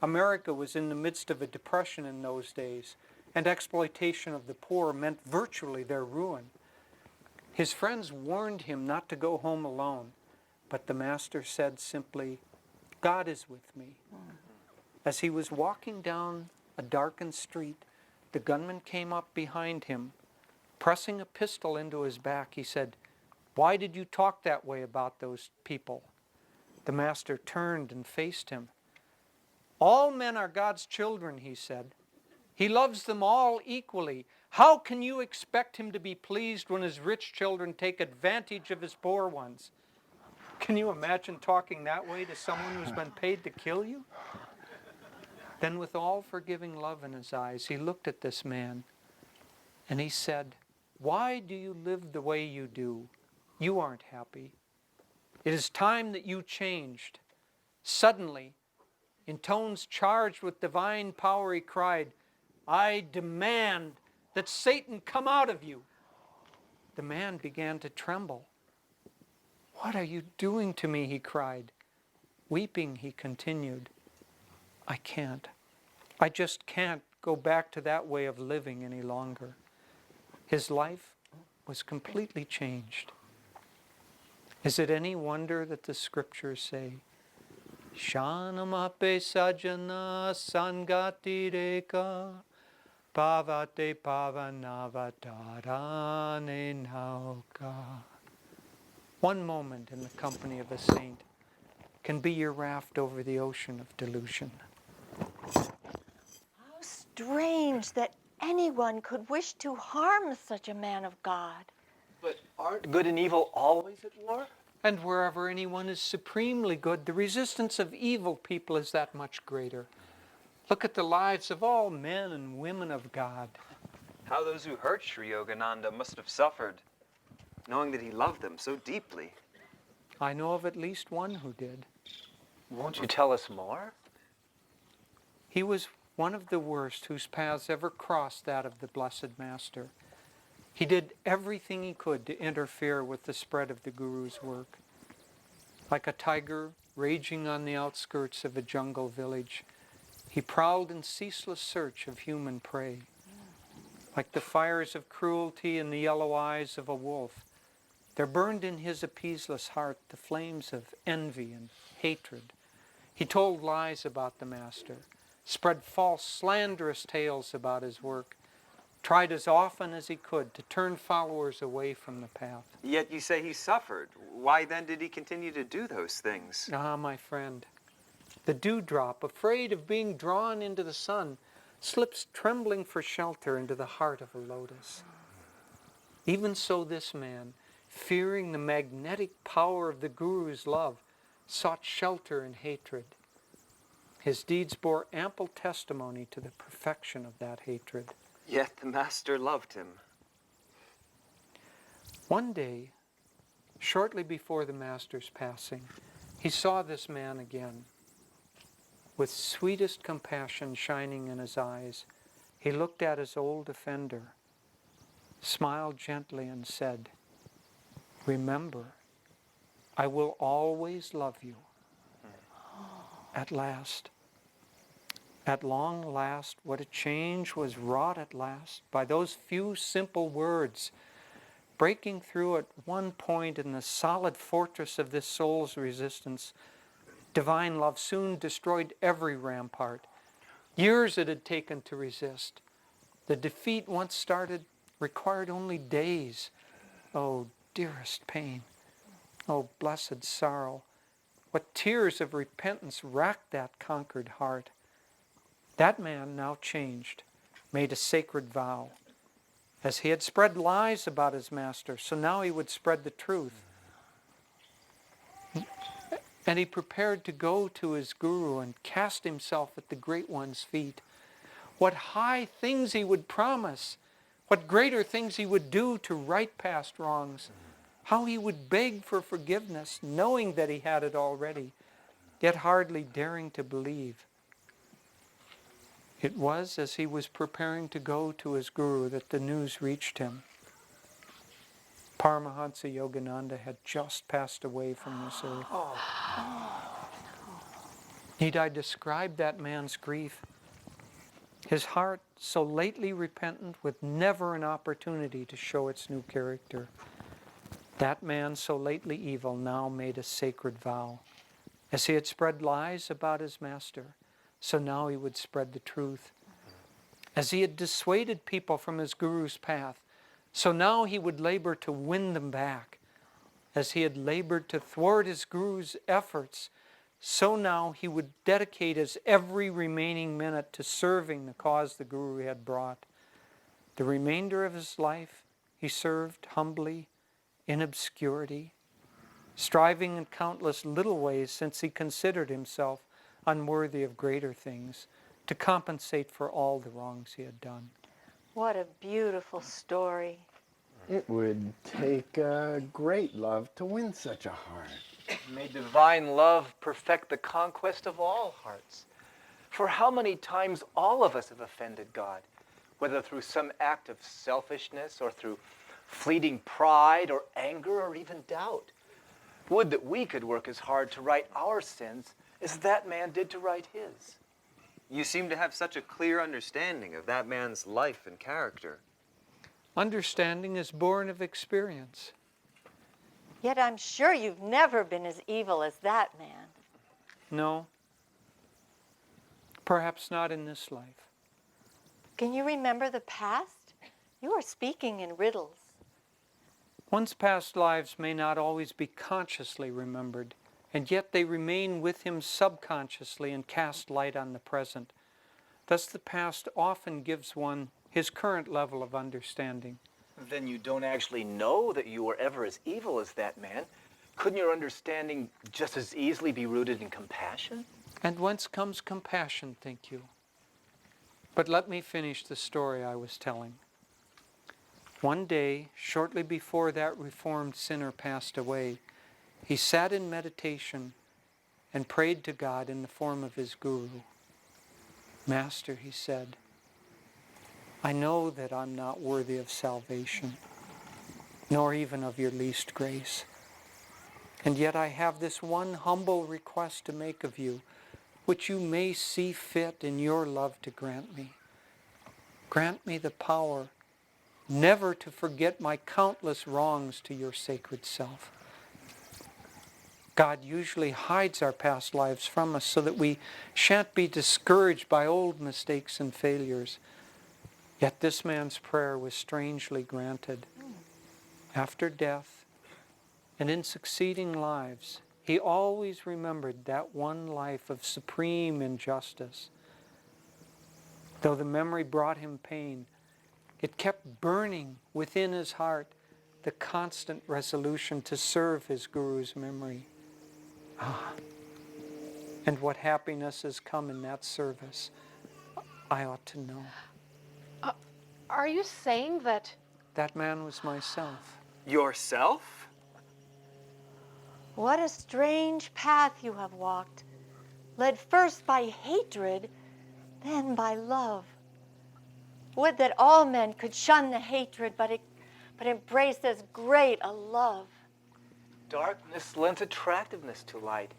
America was in the midst of a depression in those days, and exploitation of the poor meant virtually their ruin. His friends warned him not to go home alone, but the master said simply, "God is with me." As he was walking down a darkened street, the gunman came up behind him. Pressing a pistol into his back, he said, "Why did you talk that way about those people?" The master turned and faced him. "All men are God's children," he said. "He loves them all equally. How can you expect him to be pleased when his rich children take advantage of his poor ones?" Can you imagine talking that way to someone who's been paid to kill you? Then, with all forgiving love in his eyes, he looked at this man and he said, "Why do you live the way you do? You aren't happy. It is time that you changed." Suddenly, in tones charged with divine power, he cried, "I demand that Satan come out of you." The man began to tremble. "What are you doing to me?" he cried. Weeping, he continued, "I can't. I just can't go back to that way of living any longer." His life was completely changed. Is it any wonder that the scriptures say, "Shanamape sajana sangati reka pavate pavanavatarane nauka." One moment in the company of a saint can be your raft over the ocean of delusion. How strange that anyone could wish to harm such a man of God. But aren't good and evil always at war? And wherever anyone is supremely good, the resistance of evil people is that much greater. Look at the lives of all men and women of God. How those who hurt Sri Yogananda must have suffered, knowing that he loved them so deeply. I know of at least one who did. Won't you tell us more? He was one of the worst whose paths ever crossed that of the Blessed Master. He did everything he could to interfere with the spread of the Guru's work. Like a tiger raging on the outskirts of a jungle village, he prowled in ceaseless search of human prey. Like the fires of cruelty in the yellow eyes of a wolf, there burned in his appeaseless heart the flames of envy and hatred. He told lies about the Master, spread false, slanderous tales about his work, tried as often as he could to turn followers away from the path. Yet you say he suffered. Why then did he continue to do those things? Ah, my friend, the dewdrop, afraid of being drawn into the sun, slips trembling for shelter into the heart of a lotus. Even so this man, fearing the magnetic power of the Guru's love, sought shelter in hatred. His deeds bore ample testimony to the perfection of that hatred. Yet the Master loved him. One day, shortly before the Master's passing, he saw this man again. With sweetest compassion shining in his eyes, he looked at his old offender, smiled gently and said, "Remember, I will always love you." At last, at long last, what a change was wrought at last by those few simple words, breaking through at one point in the solid fortress of this soul's resistance. Divine love soon destroyed every rampart. Years it had taken to resist. The defeat once started required only days. Oh, dearest pain. Oh, blessed sorrow. What tears of repentance racked that conquered heart. That man now changed, made a sacred vow. As he had spread lies about his Master, so now he would spread the truth. And he prepared to go to his Guru and cast himself at the Great One's feet. What high things he would promise, what greater things he would do to right past wrongs, how he would beg for forgiveness, knowing that he had it already, yet hardly daring to believe. It was as he was preparing to go to his Guru that the news reached him. Paramahansa Yogananda had just passed away from this earth. Need I describe that man's grief? His heart, so lately repentant, with never an opportunity to show its new character. That man, so lately evil, now made a sacred vow. As he had spread lies about his Master, so now he would spread the truth. As he had dissuaded people from his Guru's path, so now he would labor to win them back. As he had labored to thwart his Guru's efforts, so now he would dedicate his every remaining minute to serving the cause the Guru had brought. The remainder of his life he served humbly, in obscurity, striving in countless little ways, since he considered himself unworthy of greater things, to compensate for all the wrongs he had done. What a beautiful story. It would take great love to win such a heart. May divine love perfect the conquest of all hearts. For how many times all of us have offended God, whether through some act of selfishness or through fleeting pride or anger or even doubt. Would that we could work as hard to right our sins as that man did to right his. You seem to have such a clear understanding of that man's life and character. Understanding is born of experience. Yet I'm sure you've never been as evil as that man. No, perhaps not in this life. Can you remember the past? You are speaking in riddles. One's past lives may not always be consciously remembered, and yet they remain with him subconsciously and cast light on the present. Thus the past often gives one his current level of understanding. Then you don't actually know that you were ever as evil as that man. Couldn't your understanding just as easily be rooted in compassion? And whence comes compassion, think you? But let me finish the story I was telling. One day, shortly before that reformed sinner passed away, he sat in meditation and prayed to God in the form of his Guru. Master, he said, I know that I'm not worthy of salvation, nor even of your least grace. And yet I have this one humble request to make of you, which you may see fit in your love to grant me. Grant me the power never to forget my countless wrongs to your sacred self. God usually hides our past lives from us so that we shan't be discouraged by old mistakes and failures. Yet this man's prayer was strangely granted. After death and in succeeding lives, he always remembered that one life of supreme injustice. Though the memory brought him pain, it kept burning within his heart the constant resolution to serve his Guru's memory. And what happiness has come in that service, I ought to know. Are you saying that? That man was myself. Yourself? What a strange path you have walked, led first by hatred, then by love. Would that all men could shun the hatred, but embrace as great a love. Darkness lends attractiveness to light.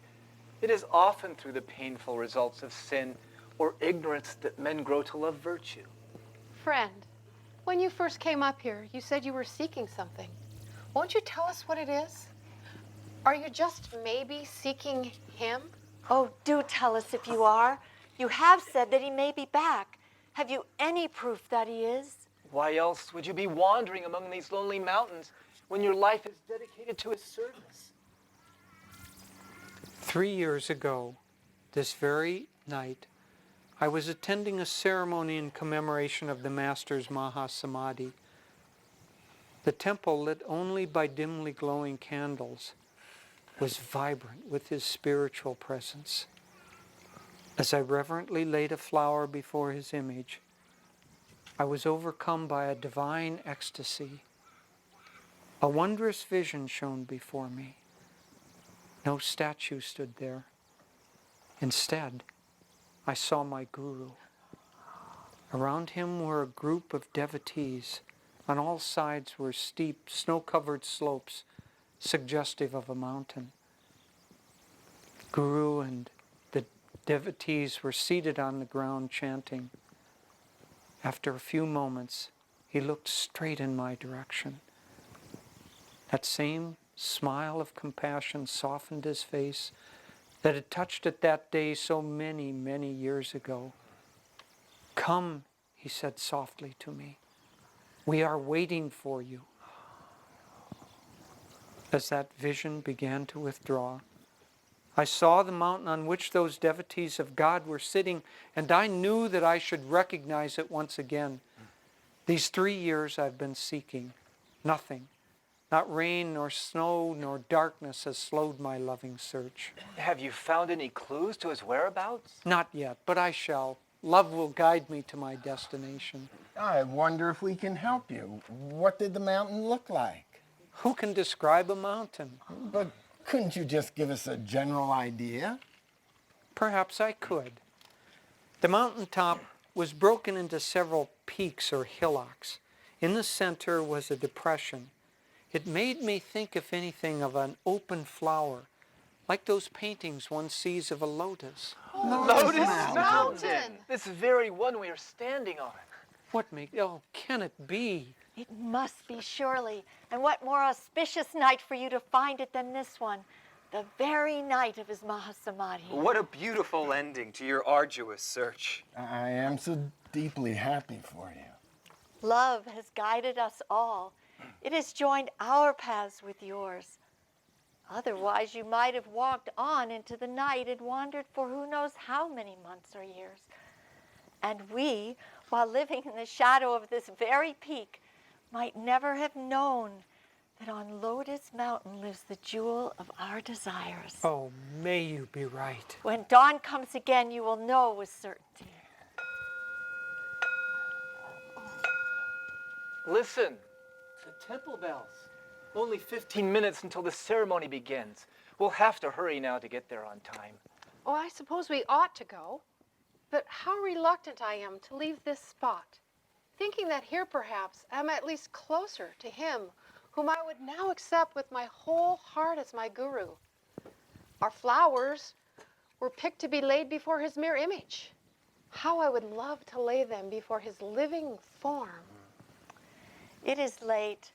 It is often through the painful results of sin or ignorance that men grow to love virtue. Friend, when you first came up here, you said you were seeking something. Won't you tell us what it is? Are you just maybe seeking him? Oh, do tell us if you are. You have said that he may be back. Have you any proof that he is? Why else would you be wandering among these lonely mountains when your life is dedicated to his service? 3 years ago, this very night, I was attending a ceremony in commemoration of the Master's Mahasamadhi. The temple, lit only by dimly glowing candles, was vibrant with his spiritual presence. As I reverently laid a flower before his image, I was overcome by a divine ecstasy. A wondrous vision shone before me. No statue stood there. Instead, I saw my Guru. Around him were a group of devotees. On all sides were steep, snow-covered slopes, suggestive of a mountain. Guru and the devotees were seated on the ground chanting. After a few moments, he looked straight in my direction. That same smile of compassion softened his face that had touched it that day so many, many years ago. "Come," he said softly to me. "We are waiting for you." As that vision began to withdraw, I saw the mountain on which those devotees of God were sitting, and I knew that I should recognize it once again. These 3 years I've been seeking. Nothing, not rain nor snow nor darkness, has slowed my loving search. Have you found any clues to his whereabouts? Not yet, but I shall. Love will guide me to my destination. I wonder if we can help you. What did the mountain look like? Who can describe a mountain? But couldn't you just give us a general idea? Perhaps I could. The mountaintop was broken into several peaks or hillocks. In the center was a depression. It made me think, if anything, of an open flower, like those paintings one sees of a lotus. Lotus Mountain! This very one we are standing on. Can it be? It must be, surely. And what more auspicious night for you to find it than this one, the very night of his Mahasamadhi. What a beautiful ending to your arduous search. I am so deeply happy for you. Love has guided us all. It has joined our paths with yours. Otherwise, you might have walked on into the night and wandered for who knows how many months or years. And we, while living in the shadow of this very peak, might never have known that on Lotus Mountain lives the jewel of our desires. Oh, may you be right. When dawn comes again, you will know with certainty. Listen, the temple bells. Only 15 minutes until the ceremony begins. We'll have to hurry now to get there on time. Oh, I suppose we ought to go. But how reluctant I am to leave this spot, thinking that here perhaps I'm at least closer to him whom I would now accept with my whole heart as my guru. Our flowers were picked to be laid before his mere image. How I would love to lay them before his living form. It is late,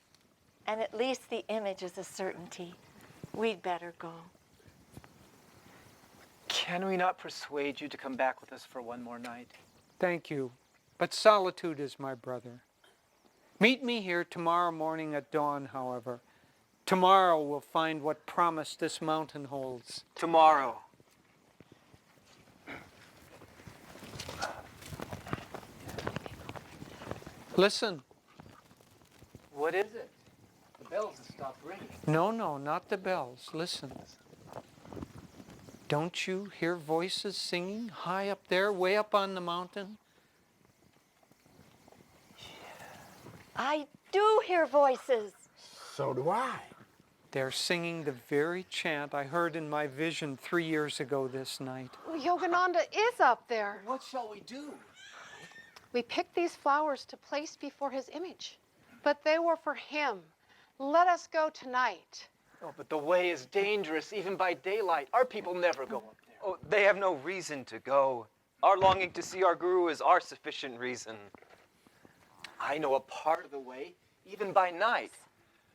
and at least the image is a certainty. We'd better go. Can we not persuade you to come back with us for one more night? Thank you, but solitude is my brother. Meet me here tomorrow morning at dawn, however. Tomorrow we'll find what promise this mountain holds. Tomorrow. Listen. What is it? The bells have stopped ringing. No, not the bells. Listen. Don't you hear voices singing high up there, way up on the mountain? I do hear voices. So do I. They're singing the very chant I heard in my vision 3 years ago this night. Well, Yogananda is up there. What shall we do? We picked these flowers to place before his image, but they were for him. Let us go tonight. Oh, but the way is dangerous even by daylight. Our people never go up there. Oh, they have no reason to go. Our longing to see our guru is our sufficient reason. I know a part of the way, even by night.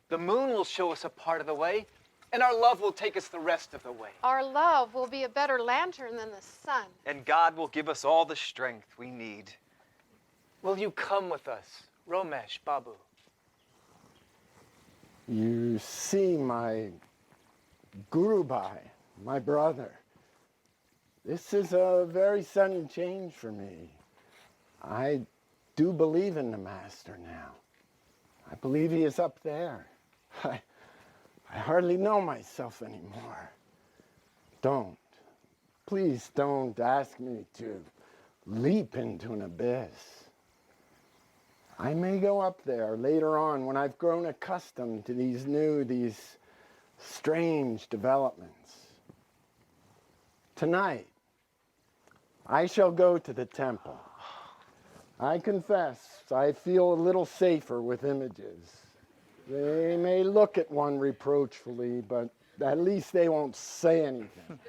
The moon will show us a part of the way, and our love will take us the rest of the way. Our love will be a better lantern than the sun. And God will give us all the strength we need. Will you come with us, Romesh, Babu? You see, my Guru Bhai, my brother, this is a very sudden change for me. I do believe in the Master now. I believe he is up there. I hardly know myself anymore. Please don't ask me to leap into an abyss. I may go up there later on when I've grown accustomed to these strange developments. Tonight, I shall go to the temple. I confess, I feel a little safer with images. They may look at one reproachfully, but at least they won't say anything.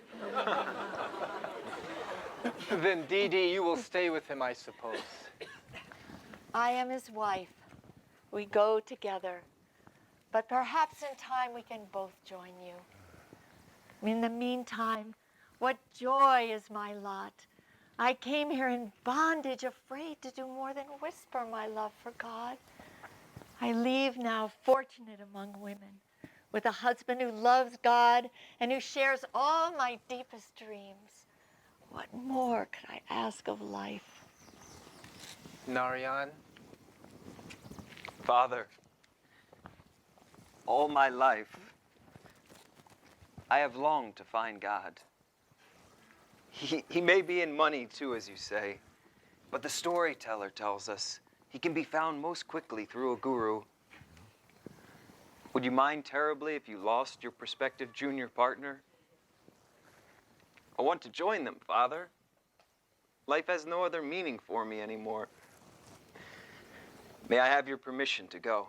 Then, Didi, you will stay with him, I suppose. I am his wife. We go together. But perhaps in time we can both join you. In the meantime, what joy is my lot. I came here in bondage, afraid to do more than whisper my love for God. I leave now fortunate among women, with a husband who loves God and who shares all my deepest dreams. What more could I ask of life? Narayan, Father, all my life, I have longed to find God. He may be in money too, as you say, but the storyteller tells us he can be found most quickly through a guru. Would you mind terribly if you lost your prospective junior partner? I want to join them, Father. Life has no other meaning for me anymore. May I have your permission to go?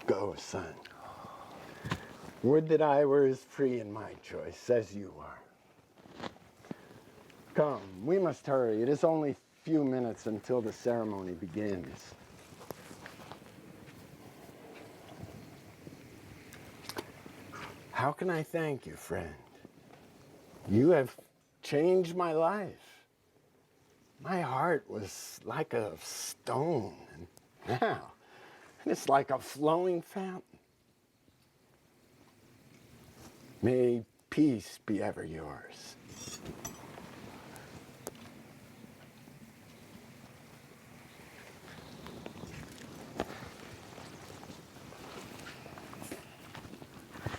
Go, son. Would that I were as free in my choice as you are. Come, we must hurry. It is only a few minutes until the ceremony begins. How can I thank you, friend? You have changed my life. My heart was like a stone, and now it's like a flowing fountain. May peace be ever yours.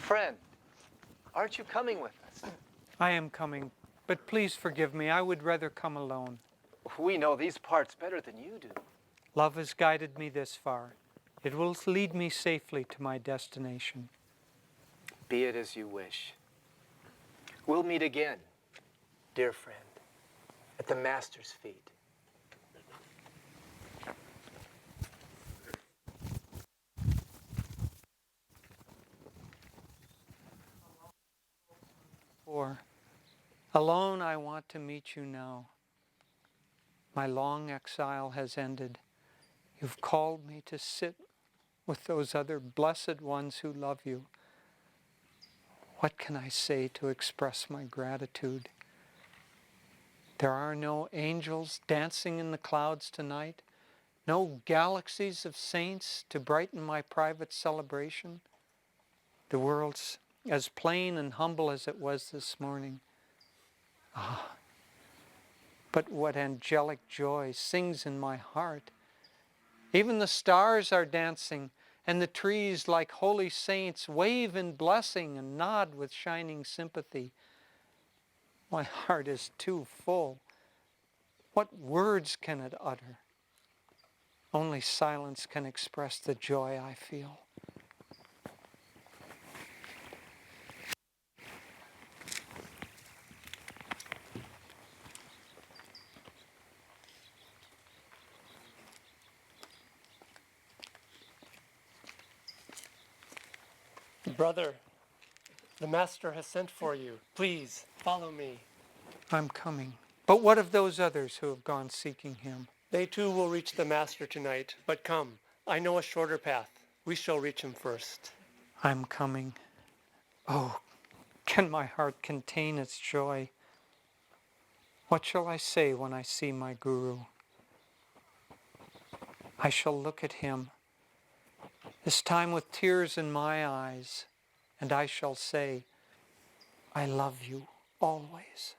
friend, aren't you coming with us? I am coming, but please forgive me. I would rather come alone. We know these parts better than you do. Love has guided me this far. It will lead me safely to my destination. Be it as you wish. We'll meet again, dear friend, at the Master's feet. For alone I want to meet you now. My long exile has ended. You've called me to sit with those other blessed ones who love you. What can I say to express my gratitude? There are no angels dancing in the clouds tonight, no galaxies of saints to brighten my private celebration. The world's as plain and humble as it was this morning. Ah, but what angelic joy sings in my heart. Even the stars are dancing, and the trees, like holy saints, wave in blessing and nod with shining sympathy. My heart is too full. What words can it utter? Only silence can express the joy I feel. Brother, the Master has sent for you. Please, follow me. I'm coming. But what of those others who have gone seeking him? They too will reach the Master tonight. But come, I know a shorter path. We shall reach him first. I'm coming. Oh, can my heart contain its joy? What shall I say when I see my Guru? I shall look at him, this time with tears in my eyes, and I shall say, I love you always.